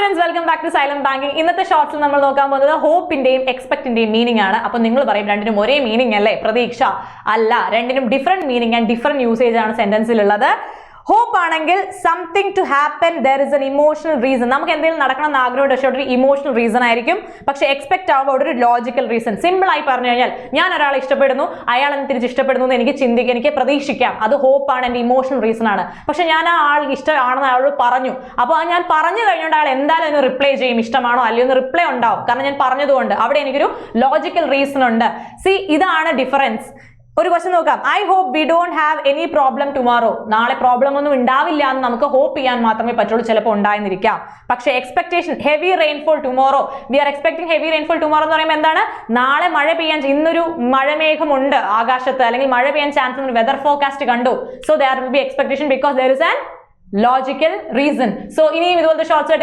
Friends, welcome back to Silent Banking. ഇന്നത്തെ ഷോർട്സിൽ നമ്മൾ നോക്കാൻ പോകുന്നത് ഹോപ്പിന്റെയും എക്സ്പെക്ടിന്റെയും മീനിങ് ആണ്. അപ്പൊ നിങ്ങൾ പറയും രണ്ടിനും ഒരേ മീനിങ് അല്ലേ? പ്രതീക്ഷ അല്ല, രണ്ടിനും different meaning and different usage ആണ് സെന്റൻസിൽ ഉള്ളത്. ഹോപ്പ് ആണെങ്കിൽ something to happen, there is an emotional reason. നമുക്ക് എന്തെങ്കിലും നടക്കണം എന്ന് ആഗ്രഹം ഒരു ഇമോഷണൽ റീസൺ ആയിരിക്കും. പക്ഷെ എക്സ്പെക്ട് ആവുമ്പോൾ ഒരു ലോജിക്കൽ റീസൺ. സിമ്പിൾ ആയി പറഞ്ഞു കഴിഞ്ഞാൽ, ഞാൻ ഒരാളെ ഇഷ്ടപ്പെടുന്നു, അയാൾ എന്നെ തിരിച്ച് ഇഷ്ടപ്പെടുന്നു എന്ന് എനിക്ക് പ്രതീക്ഷിക്കാം. അത് ഹോപ്പ് ആണ്, എന്റെ ഇമോഷണൽ റീസൺ ആണ്. പക്ഷെ ഞാൻ ആ ആൾ ഇഷ്ടമാണെന്ന് അയാളോട് പറഞ്ഞു. അപ്പോൾ ഞാൻ പറഞ്ഞു കഴിഞ്ഞുകൊണ്ട് അയാൾ എന്തായാലും അതിന് റിപ്ലൈ ചെയ്യും, ഇഷ്ടമാണോ അല്ലയോ എന്ന് റിപ്ലൈ ഉണ്ടാവും. കാരണം ഞാൻ പറഞ്ഞതുകൊണ്ട് അവിടെ എനിക്കൊരു ലോജിക്കൽ റീസൺ ഉണ്ട്. ഇതാണ് ഡിഫറൻസ്. ഒരു ക്വസ്റ്റ്യൻ നോക്കാം. I hope we don't have any problem tomorrow. നാളെ പ്രോബ്ലം ഒന്നും ഉണ്ടാവില്ല എന്ന് നമുക്ക് ഹോപ്പ് ചെയ്യാൻ മാത്രമേ പറ്റുള്ളൂ. ചിലപ്പോൾ ഉണ്ടായിരുന്നിരിക്കാം. പക്ഷേ expectation, heavy rainfall tomorrow, we are expecting heavy rainfall tomorrow എന്ന് പറയുമ്പോൾ എന്താണ്? നാളെ മഴ പെയ്യാൻ, ഇന്നൊരു മഴമേഘമുണ്ട് ആകാശത്ത്, അല്ലെങ്കിൽ മഴ പെയ്യാൻ ചാൻസ് ഉണ്ട്, വെതർ ഫോർകാസ്റ്റ് കണ്ടു. So there will be expectation because there is an logical reason. So ഇനിയും ഇതുപോലത്തെ ഷോർട്സ്